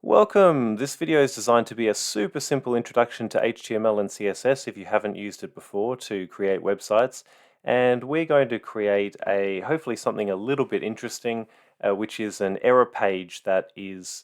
Welcome! This video is designed to be a super simple introduction to HTML and CSS if you haven't used it before to create websites. And we're going to create hopefully something a little bit interesting, which is an error page that is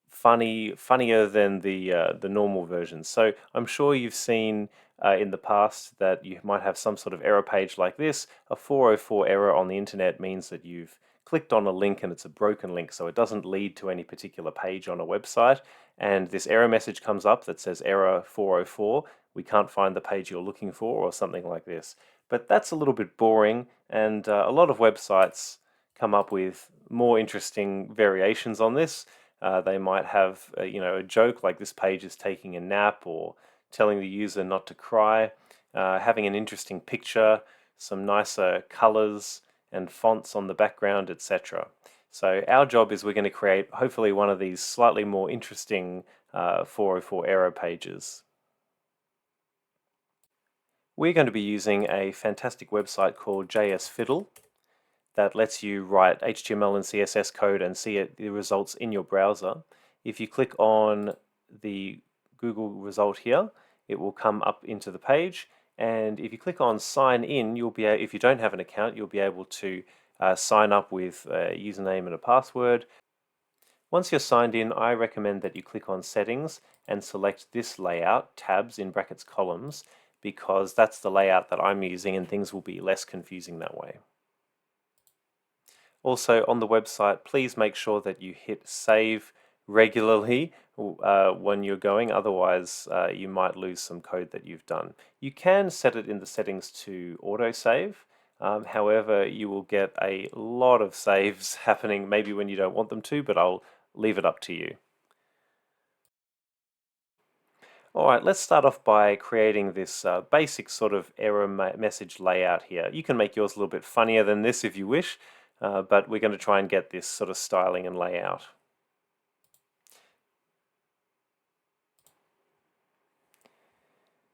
funnier than the normal version. So I'm sure you've seen in the past that you might have some sort of error page like this. A 404 error on the internet means that you've clicked on a link and it's a broken link, so it doesn't lead to any particular page on a website. And this error message comes up that says error 404. We can't find the page you're looking for, or something like this. But that's a little bit boring, and a lot of websites come up with more interesting variations on this. They might have a joke like this page is taking a nap, or telling the user not to cry, having an interesting picture, some nicer colors and fonts on the background, etc. So our job is we're going to create hopefully one of these slightly more interesting 404 error pages. We're going to be using a fantastic website called JSFiddle that lets you write HTML and CSS code and see the results in your browser. If you click on the Google result here, it will come up into the page. And if you click on sign in, if you don't have an account, you'll be able to sign up with a username and a password. Once you're signed in, I recommend that you click on settings and select this layout, tabs in brackets columns, because that's the layout that I'm using and things will be less confusing that way. Also on the website, please make sure that you hit save regularly when you're going, otherwise you might lose some code that you've done. You can set it in the settings to autosave. However, you will get a lot of saves happening maybe when you don't want them to, but I'll leave it up to you. Alright, let's start off by creating this basic sort of error message layout here. You can make yours a little bit funnier than this if you wish, but we're going to try and get this sort of styling and layout.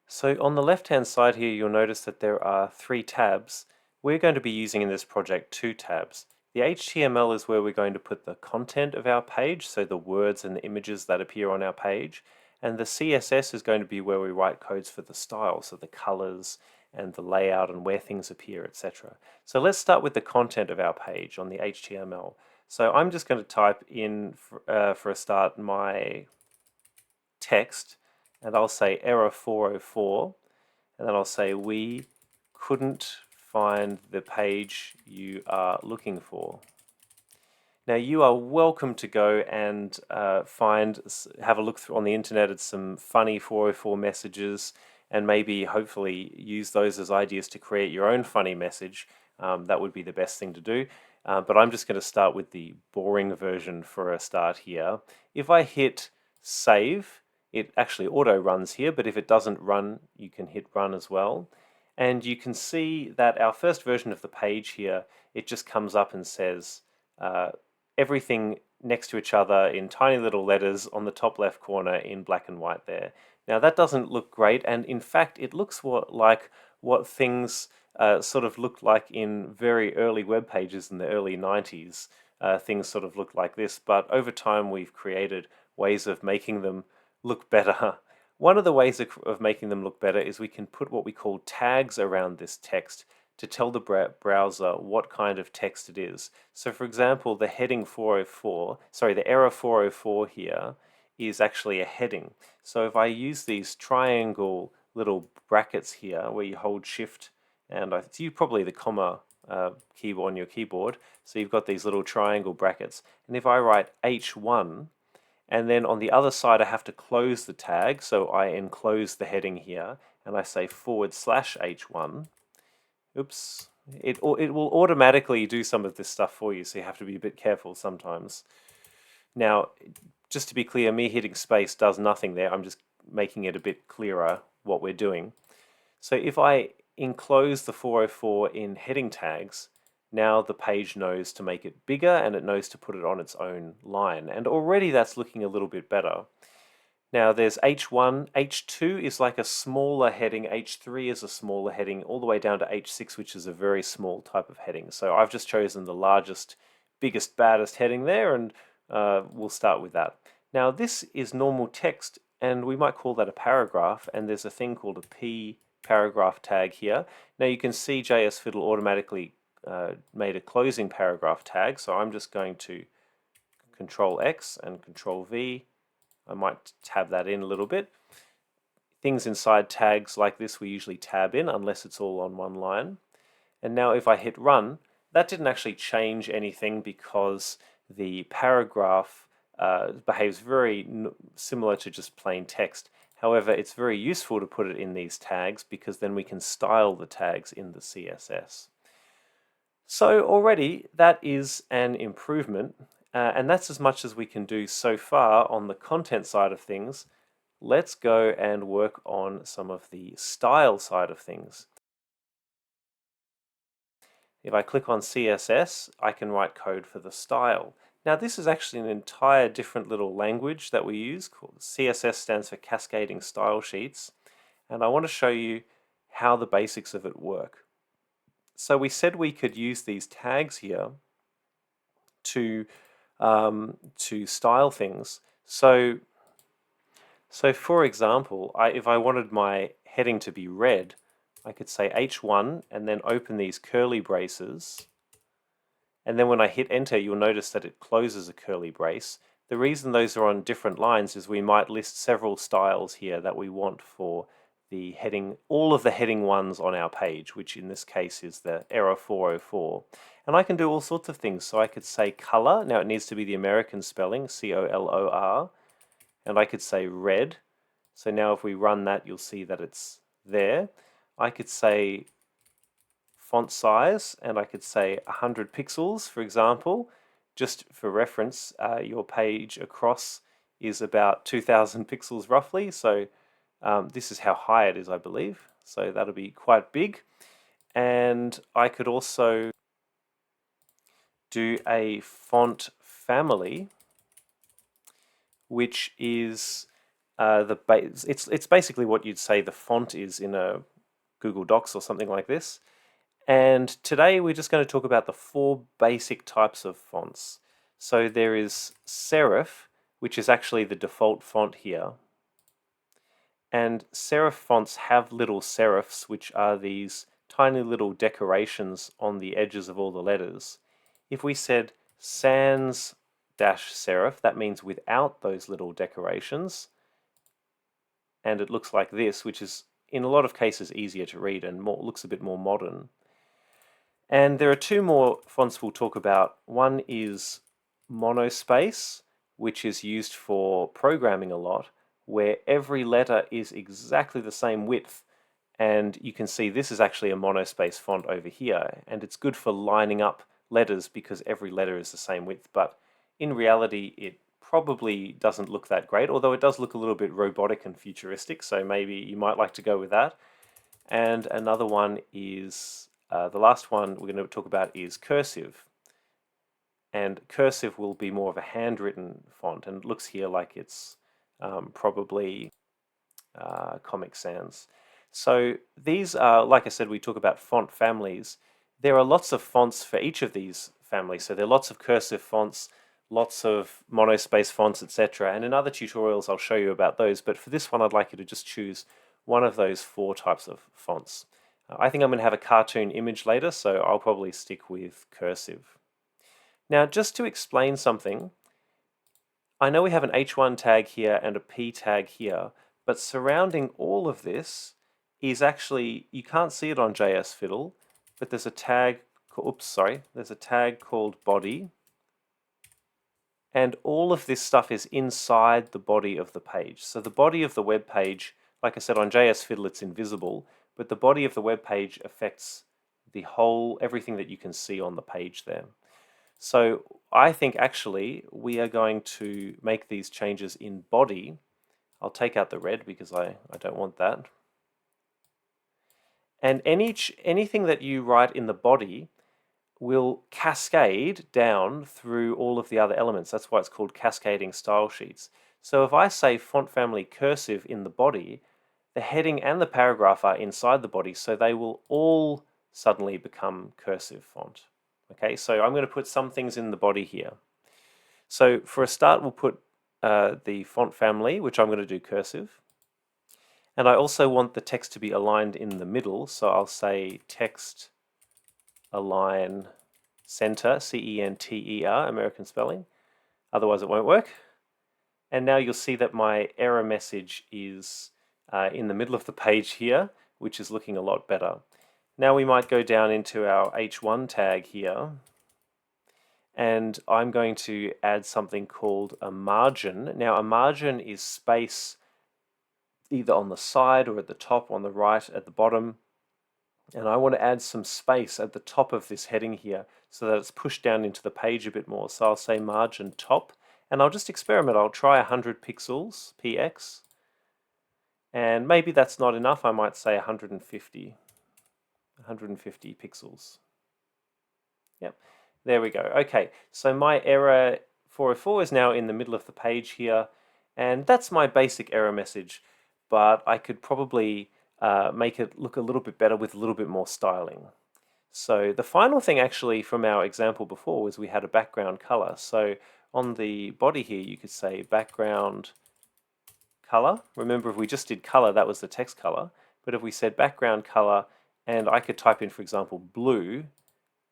So on the left hand side here, you'll notice that there are 3 tabs. We're going to be using in this project 2 tabs. The HTML is where we're going to put the content of our page, so the words and the images that appear on our page. And the CSS is going to be where we write codes for the style, so the colors and the layout and where things appear, etc. So let's start with the content of our page on the HTML. So I'm just going to type in, for a start, my text, and I'll say error 404, and then I'll say we couldn't find the page you are looking for. Now you are welcome to go and have a look through on the internet at some funny 404 messages, and maybe hopefully use those as ideas to create your own funny message. That would be the best thing to do. But I'm just going to start with the boring version for a start here. If I hit save, it actually auto runs here, but if it doesn't run, you can hit run as well. And you can see that our first version of the page here, it just comes up and says everything next to each other in tiny little letters on the top left corner in black and white there. Now that doesn't look great, and in fact it looks like what things sort of looked like in very early web pages in the early 90s. Things sort of looked like this, but over time we've created ways of making them look better. One of the ways of making them look better is we can put what we call tags around this text to tell the browser what kind of text it is. So for example, the heading 404, sorry, the error 404 here is actually a heading. So if I use these triangle little brackets here where you hold shift, and it's probably the comma key on your keyboard, so you've got these little triangle brackets, and if I write H1, and then on the other side I have to close the tag, so I enclose the heading here, and I say /H1, oops, it will automatically do some of this stuff for you, so you have to be a bit careful sometimes. Now, just to be clear, me hitting space does nothing there. I'm just making it a bit clearer what we're doing. So if I enclose the 404 in heading tags, now the page knows to make it bigger and it knows to put it on its own line. And already that's looking a little bit better. Now there's H1, H2 is like a smaller heading, H3 is a smaller heading, all the way down to H6, which is a very small type of heading. So I've just chosen the largest, biggest, baddest heading there, and we'll start with that. Now this is normal text, and we might call that a paragraph, and there's a thing called a p paragraph tag here. Now you can see JSFiddle automatically made a closing paragraph tag, so I'm just going to Control X and Control V. I might tab that in a little bit. Things inside tags like this we usually tab in unless it's all on one line. And now if I hit run, that didn't actually change anything because the paragraph behaves very similar to just plain text. However, it's very useful to put it in these tags because then we can style the tags in the CSS. So already that is an improvement, and that's as much as we can do so far on the content side of things. Let's go and work on some of the style side of things. If I click on CSS, I can write code for the style. Now this is actually an entire different little language that we use called CSS, stands for Cascading Style Sheets, and I want to show you how the basics of it work. So we said we could use these tags here to style things. So for example, if I wanted my heading to be red, I could say H1 and then open these curly braces. And then when I hit enter, you'll notice that it closes a curly brace. The reason those are on different lines is we might list several styles here that we want for the heading, all of the heading ones on our page, which in this case is the error 404. And I can do all sorts of things. So I could say color. Now it needs to be the American spelling, COLOR. And I could say red. So now if we run that, you'll see that it's there. I could say font size, and I could say 100 pixels, for example. Just for reference, your page across is about 2000 pixels roughly, so this is how high it is, I believe. So that'll be quite big. And I could also do a font family, which is it's basically what you'd say the font is in a Google Docs or something like this. And today we're just going to talk about the 4 basic types of fonts. So there is serif, which is actually the default font here. And serif fonts have little serifs, which are these tiny little decorations on the edges of all the letters. If we said sans -serif, that means without those little decorations. And it looks like this, which is in a lot of cases easier to read and looks a bit more modern. And there are 2 more fonts we'll talk about. One is monospace, which is used for programming a lot, where every letter is exactly the same width. And you can see this is actually a monospace font over here, and it's good for lining up letters because every letter is the same width. But in reality, it probably doesn't look that great, although it does look a little bit robotic and futuristic, so maybe you might like to go with that. And another one is the last one we're going to talk about is cursive. And cursive will be more of a handwritten font, and it looks here like it's probably Comic Sans. So these are, like I said, we talk about font families. There are lots of fonts for each of these families. So there are lots of cursive fonts, lots of monospace fonts, etc. And in other tutorials I'll show you about those. But for this one I'd like you to just choose one of those 4 types of fonts. I think I'm going to have a cartoon image later, so I'll probably stick with cursive. Now, just to explain something, I know we have an H1 tag here and a P tag here, but surrounding all of this is actually, you can't see it on JSFiddle, but there's a tag, there's a tag called body, and all of this stuff is inside the body of the page. So the body of the web page, like I said, on JSFiddle it's invisible, but the body of the web page affects the whole, everything that you can see on the page there. So I think actually we are going to make these changes in body. I'll take out the red because I don't want that. And anything that you write in the body will cascade down through all of the other elements. That's why it's called cascading style sheets. So if I say font family cursive in the body, the heading and the paragraph are inside the body, so they will all suddenly become cursive font. Okay, so I'm going to put some things in the body here. So for a start, we'll put the font family, which I'm going to do cursive. And I also want the text to be aligned in the middle, so I'll say text align center, C-E-N-T-E-R, American spelling. Otherwise it won't work. And now you'll see that my error message is in the middle of the page here, which is looking a lot better. Now we might go down into our H1 tag here, and I'm going to add something called a margin. Now a margin is space either on the side or at the top, on the right, at the bottom. And I want to add some space at the top of this heading here so that it's pushed down into the page a bit more. So I'll say margin top, and I'll just experiment. I'll try 100 pixels, px, and maybe that's not enough. I might say 150 pixels. Yep, there we go. Okay, so my error 404 is now in the middle of the page here, and that's my basic error message, but I could probably make it look a little bit better with a little bit more styling. So the final thing actually from our example before was we had a background color. So on the body here you could say background color. Remember, if we just did color, that was the text color. But if we said background color, and I could type in, for example, blue,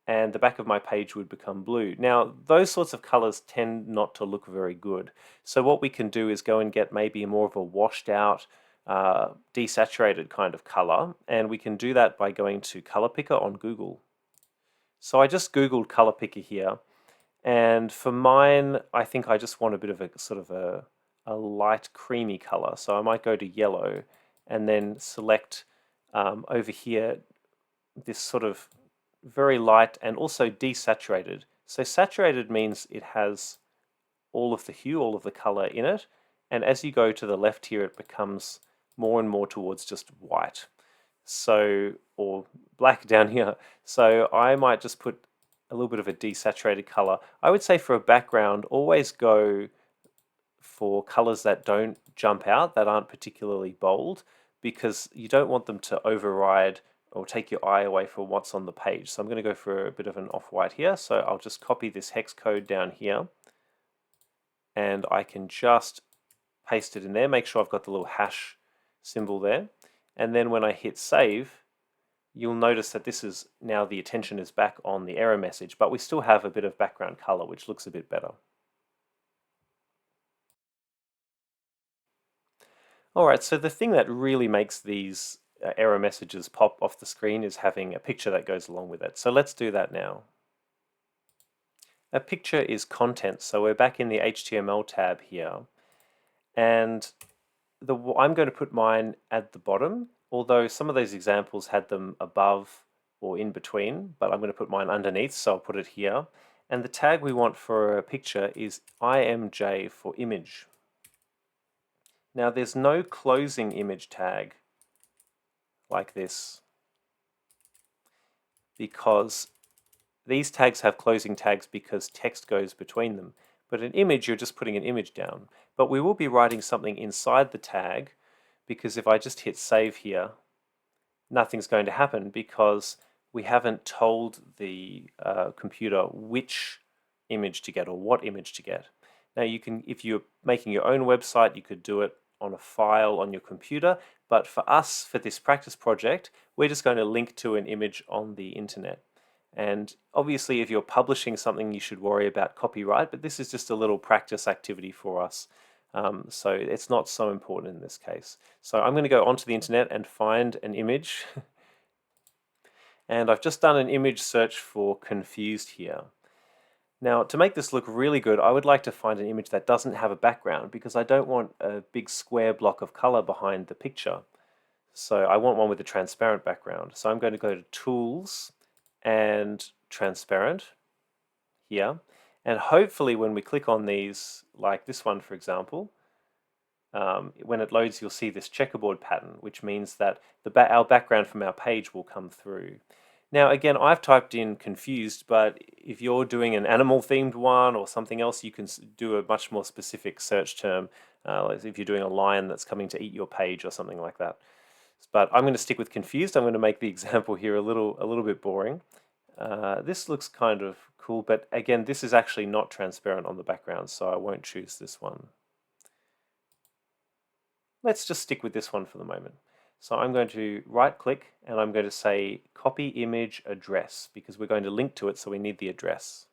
and the back of my page would become blue. Now, those sorts of colors tend not to look very good. So what we can do is go and get maybe more of a washed out, desaturated kind of color, and we can do that by going to Color Picker on Google. So I just Googled Color Picker here, and for mine, I think I just want a bit of a sort of a light creamy color. So I might go to yellow and then select over here this sort of very light and also desaturated. So saturated means it has all of the hue, all of the color in it, and as you go to the left here it becomes more and more towards just white, so, or black down here. So I might just put a little bit of a desaturated color. I would say for a background, always go for colors that don't jump out, that aren't particularly bold, because you don't want them to override or take your eye away from what's on the page. So I'm going to go for a bit of an off-white here. So I'll just copy this hex code down here, and I can just paste it in there. Make sure I've got the little hash symbol there. And then when I hit save, you'll notice that this is now the attention is back on the error message, but we still have a bit of background color, which looks a bit better. All right, so the thing that really makes these error messages pop off the screen is having a picture that goes along with it. So let's do that now. A picture is content, so we're back in the HTML tab here, and I'm going to put mine at the bottom, although some of those examples had them above or in between, but I'm going to put mine underneath, so I'll put it here. And the tag we want for a picture is imj for image. Now there's no closing image tag like this, because these tags have closing tags because text goes between them. But an image, you're just putting an image down. But we will be writing something inside the tag, because if I just hit save here, nothing's going to happen because we haven't told the computer which image to get or what image to get. Now you can, if you're making your own website, you could do it on a file on your computer, but for us, for this practice project, we're just going to link to an image on the internet. And obviously if you're publishing something, you should worry about copyright, but this is just a little practice activity for us. So it's not so important in this case. So I'm going to go onto the internet and find an image. And I've just done an image search for confused here. Now, to make this look really good, I would like to find an image that doesn't have a background, because I don't want a big square block of color behind the picture. So I want one with a transparent background. So I'm going to go to Tools and Transparent here. And hopefully when we click on these, like this one for example, when it loads you'll see this checkerboard pattern, which means that our background from our page will come through. Now again, I've typed in confused, but if you're doing an animal themed one or something else, you can do a much more specific search term, like if you're doing a lion that's coming to eat your page or something like that. But I'm going to stick with confused. I'm going to make the example here a little bit boring. This looks kind of cool, but again, this is actually not transparent on the background, so I won't choose this one. let's just stick with this one for the moment. So I'm going to right click and I'm going to say copy image address because we're going to link to it, so we need the address.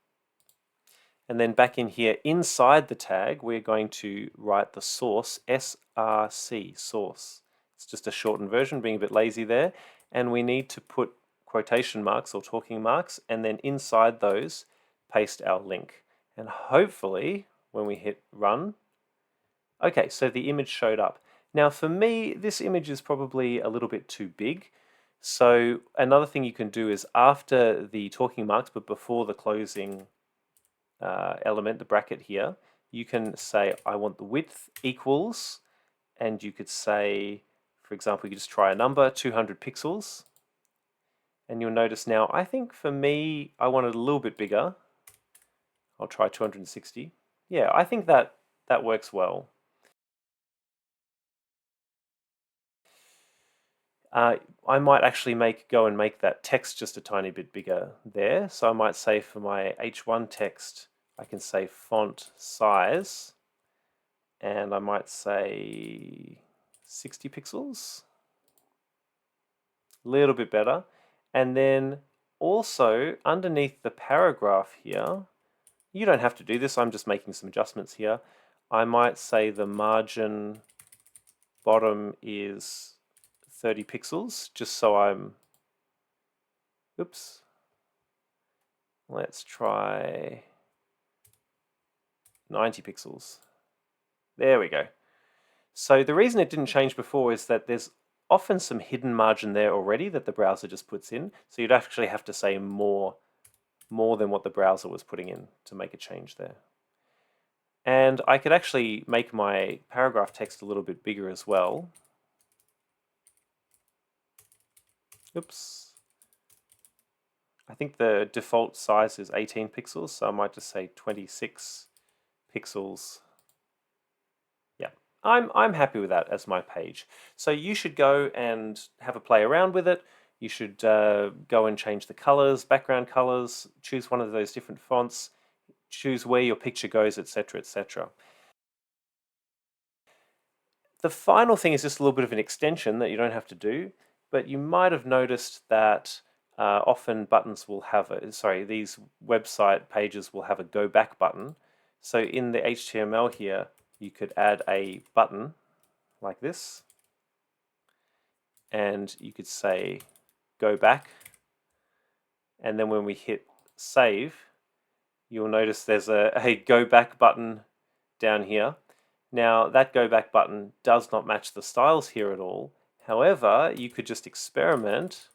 And then back in here inside the tag, we're going to write the source, src, source. It's just a shortened version, being a bit lazy there. And we need to put quotation marks or talking marks, and then inside those, paste our link. And hopefully, when we hit run, okay, so the image showed up. Now for me, this image is probably a little bit too big. So another thing you can do is after the talking marks, but before the closing element, the bracket here, you can say, I want the width equals, and you could say, for example, you could just try a number, 200 pixels. And you'll notice now, I think for me, I want it a little bit bigger. I'll try 260. Yeah, I think that works well. I might actually go and make that text just a tiny bit bigger there. So I might say for my H1 text, I can say font size, and I might say 60 pixels. A little bit better. And then also underneath the paragraph here, you don't have to do this, I'm just making some adjustments here. I might say the margin bottom is 30 pixels, just so I'm, oops, let's try 90 pixels. There we go. So the reason it didn't change before is that there's often some hidden margin there already that the browser just puts in. So you'd actually have to say more than what the browser was putting in to make a change there. And I could actually make my paragraph text a little bit bigger as well. Oops. I think the default size is 18 pixels, so I might just say 26 pixels. Yeah, I'm happy with that as my page. So you should go and have a play around with it. You should go and change the colors, background colors, choose one of those different fonts, choose where your picture goes, etc., etc. The final thing is just a little bit of an extension that you don't have to do, but you might have noticed that often buttons will have these website pages will have a go back button. So in the HTML here, you could add a button like this, and you could say go back, and then when we hit save, you'll notice there's a go back button down here. Now that go back button does not match the styles here at all. However, you could just experiment,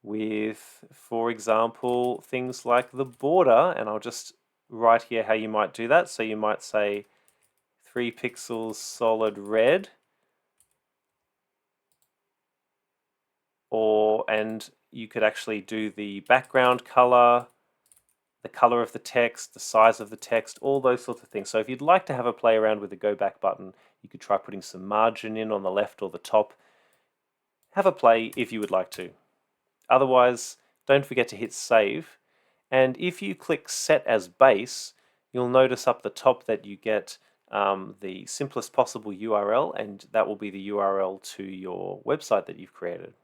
with, for example, things like the border, and I'll just write here how you might do that. So you might say 3 pixels solid red, and you could actually do the background color, the color of the text, the size of the text, all those sorts of things. So if you'd like to have a play around with the go back button, you could try putting some margin in on the left or the top. Have a play if you would like to. Otherwise, don't forget to hit save. And if you click set as base, you'll notice up the top that you get the simplest possible URL, and that will be the URL to your website that you've created.